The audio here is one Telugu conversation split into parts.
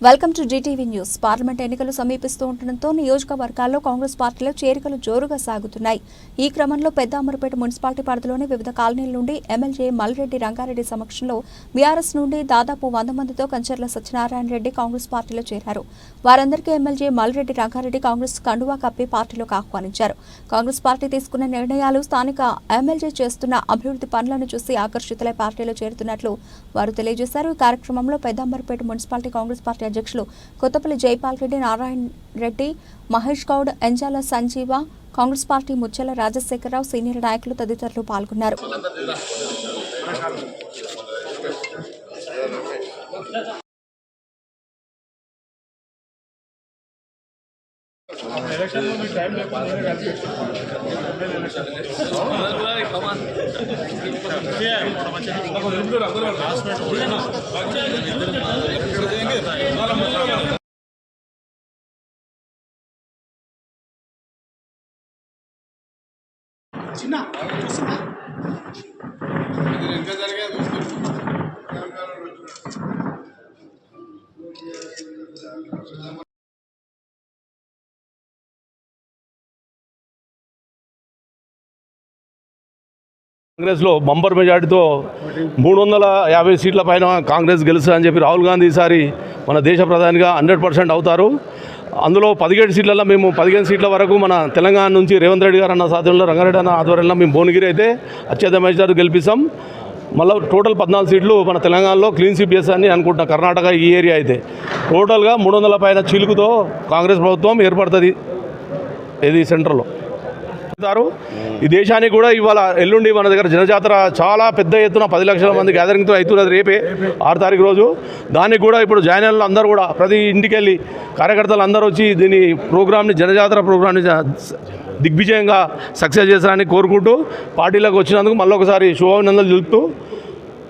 Welcome to GTV news. Parliament ఎన్నికలు సమీపిస్తూ ఉండడంతో నియోజకవర్గాల్లో కాంగ్రెస్ పార్టీలో చేరికలు జోరుగా సాగుతున్నాయి. ఈ క్రమంలో పెద్ద అమరుపేట మున్సిపాలిటీ పరిధిలోని వివిధ కాలనీల నుండి ఎమ్మెల్యే మల్రెడ్డి రంగారెడ్డి సమక్షంలో బీఆర్ఎస్ నుండి దాదాపు 100 మందితో కంచర్ల సత్యనారాయణ రెడ్డి కాంగ్రెస్ పార్టీలో చేరారు. వారందరికీ ఎమ్మెల్యే మల్రెడ్డి రంగారెడ్డి కాంగ్రెస్ కండువా కప్పి పార్టీలోకి ఆహ్వానించారు. కాంగ్రెస్ పార్టీ తీసుకున్న నిర్ణయాలు, స్థానిక ఎమ్మెల్యే చేస్తున్న అభివృద్ధి పనులను చూసి ఆకర్షితులై పార్టీలో చేరుతున్నట్లు వారు తెలియజేశారు. ఈ కార్యక్రమంలో పెద్ద అమరుపేట మున్సిపాలిటీ కాంగ్రెస్ పార్టీ అధ్యక్షులు కొత్తపల్లి జైపాల్ రెడ్డి, నారాయణ రెడ్డి, మహేష్ గౌడ్, ఎంజాల సంజీవ, కాంగ్రెస్ పార్టీ ముచ్చెల రాజశేఖరరావు, సీనియర్ నాయకులు తదితరులు పాల్గొన్నారు. కాంగ్రెస్ లో బంపర్ మెజార్టీతో 350 సీట్ల పైన కాంగ్రెస్ గెలుస్తుంది అని చెప్పి రాహుల్ గాంధీ ఈసారి మన దేశ ప్రధానిగా 100% అవుతారు. అందులో 17 సీట్లలో మేము 15 సీట్ల వరకు మన తెలంగాణ నుంచి రేవంత్ రెడ్డి గారు అన్న సాధ్యంలో రంగారెడ్డి అన్న ఆధ్వర్యంలో మేము భువనగిరి అయితే అత్యధిక మెజార్టీ గెలిపిస్తాం. మళ్ళీ టోటల్ 14 సీట్లు మన తెలంగాణలో క్లీన్ స్వీప్ చేస్తారని అనుకుంటున్నా. కర్ణాటక ఈ ఏరియా అయితే టోటల్గా 300 పైన చిలుకుతో కాంగ్రెస్ ప్రభుత్వం ఏర్పడుతుంది. ఇది సెంట్రల్లో ఈ దేశానికి కూడా ఇవాళ ఎల్లుండి మన దగ్గర జనజాతర చాలా పెద్ద ఎత్తున 10 లక్షల మంది గ్యాదరింగ్తో అవుతున్నది రేపే 6 తారీఖు రోజు. దానికి కూడా ఇప్పుడు జాయిన్ అయిన అందరూ కూడా ప్రతి ఇంటికి వెళ్ళి కార్యకర్తలు అందరూ వచ్చి దీని ప్రోగ్రామ్ని జనజాతర ప్రోగ్రామ్ని దిగ్విజయంగా సక్సెస్ చేస్తారని కోరుకుంటూ పార్టీలోకి వచ్చినందుకు మళ్ళీ ఒకసారి శుభాభినందనలు తెలుపుతూ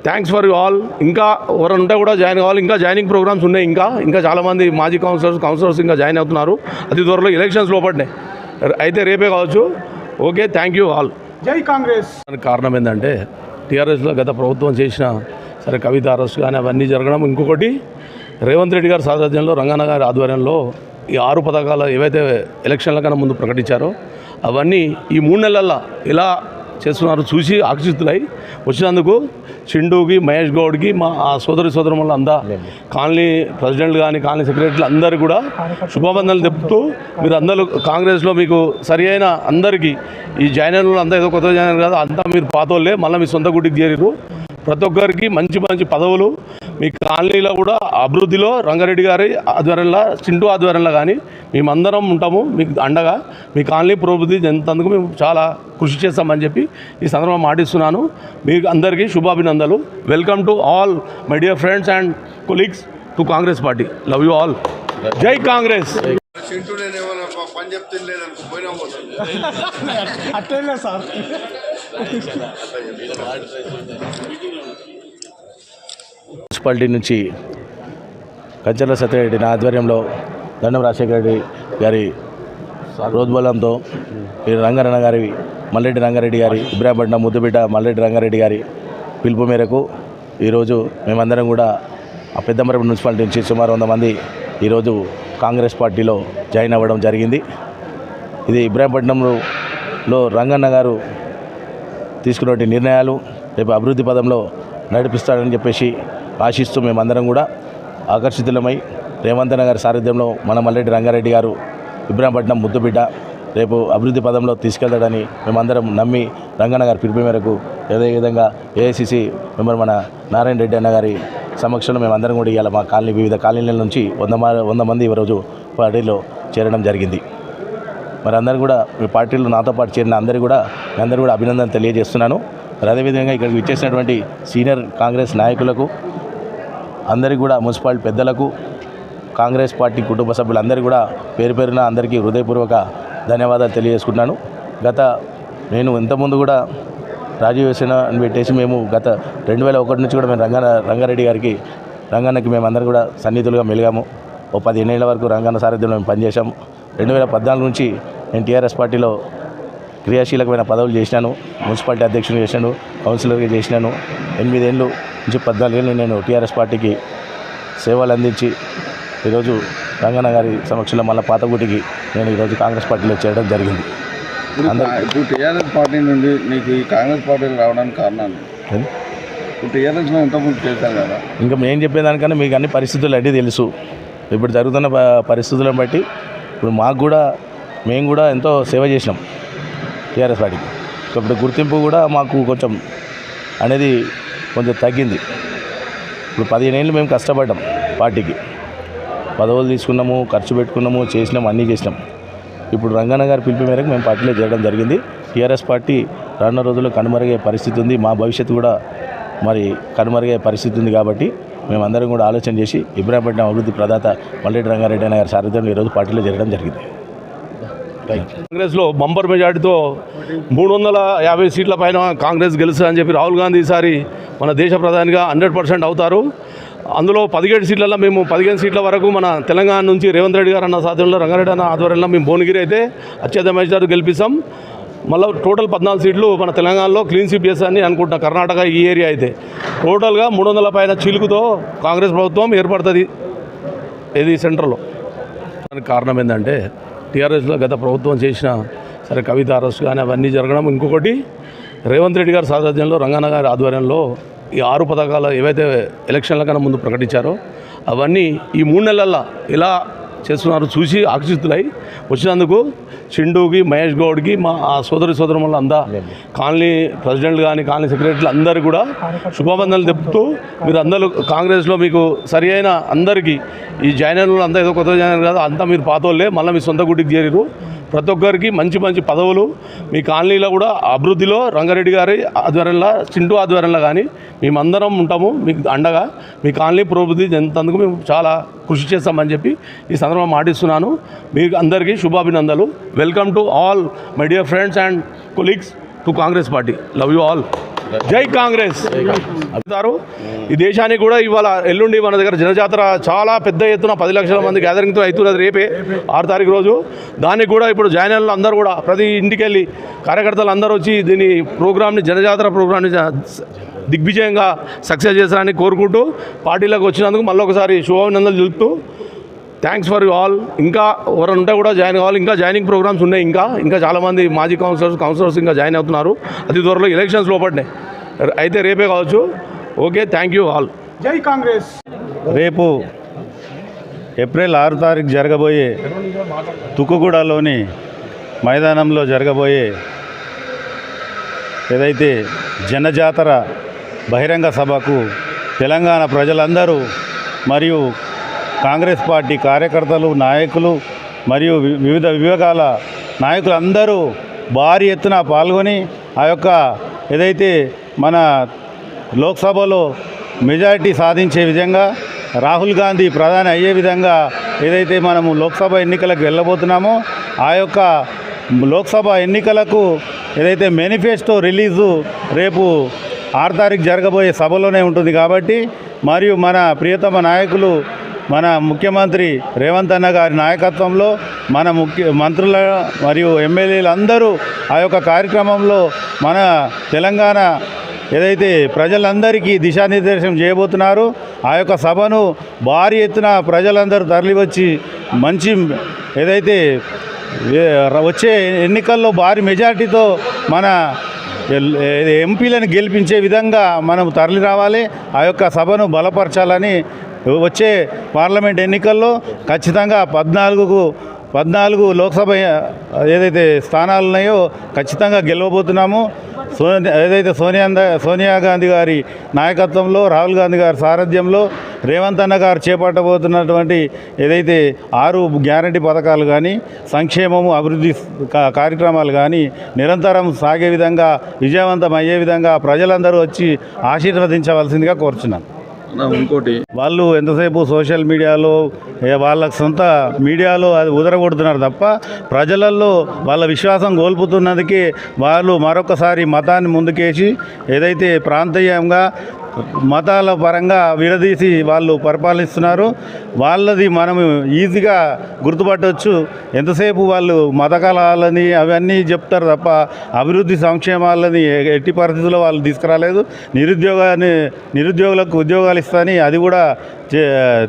థ్యాంక్స్ ఫర్ ఆల్. ఇంకా ఎవరు ఉంటే కూడా జాయిన్ కావాలి. ఇంకా జాయినింగ్ ప్రోగ్రామ్స్ ఉన్నాయి. ఇంకా చాలామంది మాజీ కౌన్సిలర్స్ ఇంకా జాయిన్ అవుతున్నారు. అతి త్వరలో ఎలక్షన్స్ లోపలనే అయితే రేపే కావచ్చు. Okay, thank you all. జై కాంగ్రెస్. కారణం ఏంటంటే టీఆర్ఎస్లో గత ప్రభుత్వం చేసిన సరే కవిత అరెస్ట్ కానీ అవన్నీ జరగడం, ఇంకొకటి రేవంత్ రెడ్డి గారి సారథ్యంలో రంగన్న గారి ఆధ్వర్యంలో ఈ 6 పథకాలు ఏవైతే ఎలక్షన్ల కన్నా ముందు ప్రకటించారో అవన్నీ ఈ 3 నెలల్లో ఎలా చేస్తున్నారు చూసి ఆకర్షితులై వచ్చినందుకు చిండూకి, మహేష్ గౌడ్కి, మా సోదరుల అందా కాలనీ ప్రెసిడెంట్లు కానీ కాలనీ సెక్రటరీలు అందరూ కూడా శుభాబంధనలు చెప్తూ మీరు అందరూ కాంగ్రెస్లో మీకు సరి అయిన అందరికీ ఈ జాయిన్ అయిన అంతా ఏదో కొత్త జాయిన్ కాదు, అంతా మీరు పాతోళ్ళే మళ్ళీ మీ సొంత గుడికి చేరారు. ప్రతి ఒక్కరికి మంచి మంచి పదవులు మీ కాలనీలో కూడా అభివృద్ధిలో రంగారెడ్డి గారి ఆధ్వర్యంలో, చింటూ ఆధ్వర్యంలో కానీ మేమందరం ఉంటాము మీకు అండగా. మీ కాలనీ పురోభివృద్ధి చెందుతందుకు మేము చాలా కృషి చేస్తామని చెప్పి ఈ సందర్భంగా మాటిస్తున్నాను. మీకు అందరికీ శుభాభినందనలు. Welcome to all my dear friends and colleagues to Congress party. Love you all. జై కాంగ్రెస్. అట్లే సార్ మున్సిపాలిటీ నుంచి కంచర్ల సత్యరెడ్డి నా ఆధ్వర్యంలో దండం రాజశేఖర రెడ్డి గారి ప్రోద్బలంతో రంగారెడ్డి గారి మల్రెడ్డి రంగారెడ్డి గారి ఇబ్రాహీంపట్నం ముద్దుబిడ్డ మల్రెడ్డి రంగారెడ్డి గారి పిలుపు మేరకు ఈరోజు మేమందరం కూడా ఆ పెద్దమరపు మున్సిపాలిటీ నుంచి సుమారు 100 మంది ఈరోజు కాంగ్రెస్ పార్టీలో జాయిన్ అవ్వడం జరిగింది. ఇది ఇబ్రాహీంపట్నంలో రంగన్న గారు తీసుకున్న నిర్ణయాలు రేపు అభివృద్ధి పదంలో నడిపిస్తాడని చెప్పేసి ఆశిస్తూ మేమందరం కూడా ఆకర్షితులమై రేవంత్ గారి సారథ్యంలో మన మల్రెడ్డి రంగారెడ్డి గారు ఇబ్రాహీంపట్నం ముద్దుబిడ్డ రేపు అభివృద్ధి పదంలో తీసుకెళ్తాడని మేమందరం నమ్మి రంగన్న గారి పిలుపు మేరకు అదేవిధంగా ఏఐసిసి మెంబర్ మన నారాయణ రెడ్డి అన్న గారి సమక్షంలో మేమందరం కూడా ఇవాళ మా కాలనీ వివిధ కాలనీల నుంచి 100 మంది ఈరోజు పార్టీలో చేరడం జరిగింది. మరి అందరూ కూడా మీ పార్టీలో నాతో పాటు చేరిన అందరూ కూడా అభినందన తెలియజేస్తున్నాను. మరి అదేవిధంగా ఇక్కడికి విచ్చేసినటువంటి సీనియర్ కాంగ్రెస్ నాయకులకు అందరికీ కూడా, మున్సిపాలిటీ పెద్దలకు, కాంగ్రెస్ పార్టీ కుటుంబ సభ్యులందరూ కూడా పేరు పేరున అందరికీ హృదయపూర్వక ధన్యవాదాలు తెలియజేసుకుంటున్నాను. నేను ఇంతకుముందు కూడా రాజీవ్ సేన అని పెట్టేసి మేము గత 2001 నుంచి కూడా మేము రంగన్నకి మేమందరం కూడా సన్నిహితులుగా మెలిగాము. 15 ఏళ్ల వరకు రంగన్న సారథ్యంలో మేము పనిచేశాము. 2014 నుంచి నేను టీఆర్ఎస్ పార్టీలో క్రియాశీలకమైన పదవులు చేసినాను. మున్సిపాలిటీ అధ్యక్షుని చేశాను, కౌన్సిలర్గా చేసినాను. 8 ఏళ్ళు నుంచి 14 ఏళ్ళు నేను టీఆర్ఎస్ పార్టీకి సేవలు అందించి ఈరోజు రంగన్న గారి సమక్షంలో మళ్ళీ పాతగుటికి నేను ఈరోజు కాంగ్రెస్ పార్టీలో చేరడం జరిగింది. ఇప్పుడు టీఆర్ఎస్ పార్టీ నుండి మీకు ఈ కాంగ్రెస్ పార్టీకి రావడానికి కారణాలు ఇప్పుడు టీఆర్ఎస్లో ఎంతమంది చేశారు కదా, ఇంకా మేము చెప్పేదానికన్నా మీకు అన్ని పరిస్థితులు అన్నీ తెలుసు. ఇప్పుడు జరుగుతున్న పరిస్థితులను బట్టి ఇప్పుడు మేము కూడా ఎంతో సేవ చేసినాం టీఆర్ఎస్ పార్టీకి. ఇప్పుడు గుర్తింపు కూడా మాకు కొంచెం తగ్గింది. ఇప్పుడు 15 ఏళ్ళు మేము కష్టపడ్డాం పార్టీకి, పదవులు తీసుకున్నాము, ఖర్చు పెట్టుకున్నాము, చేసినాము, అన్నీ చేసినాం. ఇప్పుడు రంగన్న గారి పిలుపు మేరకు మేము పార్టీలో చేరడం జరిగింది. టీఆర్ఎస్ పార్టీ రానున్న రోజుల్లో కనుమరుగే పరిస్థితి ఉంది, మా భవిష్యత్తు కూడా మరి కనుమరుగే పరిస్థితి ఉంది. కాబట్టి మేమందరం కూడా ఆలోచన చేసి ఇబ్రాహీంపట్నం అభివృద్ధి ప్రదాత మల్లెడ్డి రంగారెడ్డి అన్న గారి సారథ్యంలో ఈరోజు పార్టీలో చేరడం జరిగింది. కాంగ్రెస్లో బంపర్ మెజార్టీతో 350 సీట్ల పైన కాంగ్రెస్ గెలుస్తుంది అని చెప్పి రాహుల్ గాంధీ ఈసారి మన దేశ ప్రధానిగా 100% అవుతారు. అందులో 17 సీట్లలో మేము 15 సీట్ల వరకు మన తెలంగాణ నుంచి రేవంత్ రెడ్డి గారు అన్న సాధ్యంలో రంగారెడ్డి అన్న ఆధ్వర్యంలో మేము భువనగిరి అయితే అత్యధిక మెజార్టీ గెలిపిస్తాం. మళ్ళీ టోటల్ 14 సీట్లు మన తెలంగాణలో క్లీన్ స్వీప్ చేస్తారని అనుకుంటున్నా. కర్ణాటక ఈ ఏరియా అయితే టోటల్గా 300 పైన చిలుకుతో కాంగ్రెస్ ప్రభుత్వం ఏర్పడుతుంది ఇది సెంట్రల్లో. దానికి కారణం ఏంటంటే టీఆర్ఎస్లో గత ప్రభుత్వం చేసిన కవిత అరెస్ట్ కానీ అవన్నీ జరగడం, ఇంకొకటి రేవంత్ రెడ్డి గారి సారథ్యంలో రంగన్న గారి ఆధ్వర్యంలో ఈ 6 పథకాలు ఏవైతే ఎలక్షన్ల కన్నా ముందు ప్రకటించారో అవన్నీ ఈ 3 నెలల్లో ఎలా చేస్తున్నారు చూసి ఆకర్షితులై వచ్చినందుకు చిండూకి, మహేష్ గౌడ్కి, మా సోదరుల అందా కాలనీ ప్రెసిడెంట్ కానీ కాలనీ సెక్రటరీలు అందరూ కూడా శుభాబంధనలు చెప్తూ మీరు అందరూ కాంగ్రెస్లో మీకు సరి అయిన అందరికీ ఈ జాయిన్ అయిన అంతా ఏదో కొత్త జాయిన్ కాదు, అంతా మీరు పాతోళ్ళే మళ్ళీ మీ సొంత గుడికి చేరిరు. ప్రతి ఒక్కరికి మంచి మంచి పదవులు మీ కాలనీలో కూడా అభివృద్ధిలో రంగారెడ్డి గారి ఆధ్వర్యంలో, చింటూ ఆధ్వర్యంలో కానీ మేమందరం ఉంటాము మీకు అండగా. మీ కాలనీ పురోభివృద్ధి చెందుతందుకు మేము చాలా కృషి చేస్తామని చెప్పి ఈ సందర్భంగా మాటిస్తున్నాను. మీకు అందరికీ శుభాభినందనలు. Welcome to all my dear friends and colleagues to Congress party. Love you all. జై కాంగ్రెస్. ఈ దేశానికి కూడా ఇవాళ ఎల్లుండి మన దగ్గర జనజాతర చాలా పెద్ద ఎత్తున 10 లక్షల మంది గ్యాదరింగ్తో అవుతున్నది రేపే 6 తారీఖు రోజు. దానికి కూడా ఇప్పుడు జాయిన్ అయిన అందరూ కూడా ప్రతి ఇంటికి వెళ్ళి కార్యకర్తలు అందరూ వచ్చి దీని ప్రోగ్రామ్ని జనజాతర ప్రోగ్రామ్ని దిగ్విజయంగా సక్సెస్ చేస్తారని కోరుకుంటూ పార్టీలోకి వచ్చినందుకు మళ్ళీ ఒకసారి శుభాభినందనలు తెలుపుతూ థ్యాంక్స్ ఫర్ యూ ఆల్. ఇంకా ఎవరైనా ఉంటే కూడా జాయిన్ కావాలి. ఇంకా జాయినింగ్ ప్రోగ్రామ్స్ ఉన్నాయి. ఇంకా చాలామంది మాజీ కౌన్సిలర్స్ ఇంకా జాయిన్ అవుతున్నారు. అతి త్వరలో ఎలక్షన్స్ లోపట్నే అయితే రేపే కావచ్చు. Okay, thank you all. జై కాంగ్రెస్. రేపు ఏప్రిల్ 6 తారీఖు జరగబోయే తుక్కుగూడలోని మైదానంలో జరగబోయే ఏదైతే జనజాతర బహిరంగ సభకు తెలంగాణ ప్రజలందరూ మరియు కాంగ్రెస్ పార్టీ కార్యకర్తలు, నాయకులు మరియు వివిధ విభాగాల నాయకులు అందరూ భారీ ఎత్తున పాల్గొని ఆ యొక్క ఏదైతే మన లోక్సభలో మెజారిటీ సాధించే విధంగా, రాహుల్ గాంధీ ప్రధాని అయ్యే విధంగా ఏదైతే మనము లోక్సభ ఎన్నికలకు వెళ్ళబోతున్నామో ఆ యొక్క లోక్సభ ఎన్నికలకు ఏదైతే మేనిఫెస్టో రిలీజు రేపు 6 తారీఖు జరగబోయే సభలోనే ఉంటుంది. కాబట్టి మరియు మన ప్రియతమ నాయకులు మన ముఖ్యమంత్రి రేవంత్ అన్న గారి నాయకత్వంలో మన మంత్రుల మరియు ఎమ్మెల్యేలు అందరూ ఆ యొక్క కార్యక్రమంలో మన తెలంగాణ ఏదైతే ప్రజలందరికీ దిశానిర్దేశం చేయబోతున్నారు. ఆ యొక్క సభను భారీ ఎత్తున ప్రజలందరూ తరలివచ్చి మంచి ఏదైతే వచ్చే ఎన్నికల్లో భారీ మెజార్టీతో మన ఎంపీలను గెలిపించే విధంగా మనం తరలి రావాలి. ఆ యొక్క సభను బలపరచాలని వచ్చే పార్లమెంట్ ఎన్నికల్లో ఖచ్చితంగా 14 లోక్సభ ఏదైతే స్థానాలు ఉన్నాయో ఖచ్చితంగా గెలవబోతున్నాము. ఏదైతే సోనియా గాంధీ గారి నాయకత్వంలో, రాహుల్ గాంధీ గారి సారథ్యంలో రేవంత్ అన్న గారు చేపట్టబోతున్నటువంటి ఏదైతే 6 గ్యారంటీ పథకాలు కానీ, సంక్షేమము అభివృద్ధి కార్యక్రమాలు కానీ నిరంతరం సాగే విధంగా, విజయవంతం అయ్యే విధంగా ప్రజలందరూ వచ్చి ఆశీర్వదించవలసిందిగా కోరుచున్నాను. ఇంకోటి వాళ్ళు ఎంతసేపు సోషల్ మీడియాలో వాళ్ళ సొంత మీడియాలో అది ఉదరగొడుతున్నారు తప్ప ప్రజలలో వాళ్ళ విశ్వాసం కోల్పోతున్నందుకే వాళ్ళు మరొకసారి మతాన్ని ముందుకేసి ఏదైతే ప్రాంతీయంగా మతాల పరంగా విడదీసి వాళ్ళు పరిపాలిస్తున్నారు. వాళ్ళది మనం ఈజీగా గుర్తుపట్టవచ్చు. ఎంతసేపు వాళ్ళు మత కళాలని అవన్నీ చెప్తారు తప్ప అభివృద్ధి సంక్షేమాలని ఎట్టి పరిస్థితుల్లో వాళ్ళు తీసుకురాలేదు. నిరుద్యోగులకు ఉద్యోగాలు ఇస్తాని అది కూడా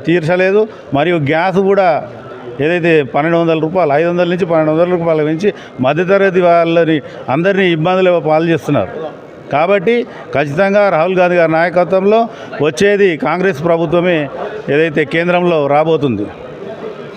తీర్చలేదు. మరియు గ్యాస్ కూడా ఏదైతే 1200 రూపాయలు 500 నుంచి 1200 రూపాయలు పెంచి మధ్యతరగతి వాళ్ళని అందరినీ ఇబ్బందులు పాలు చేస్తున్నారు. కాబట్టి ఖచ్చితంగా రాహుల్ గాంధీ గారి నాయకత్వంలో వచ్చేది కాంగ్రెస్ ప్రభుత్వమే ఏదైతే కేంద్రంలో రాబోతుంది.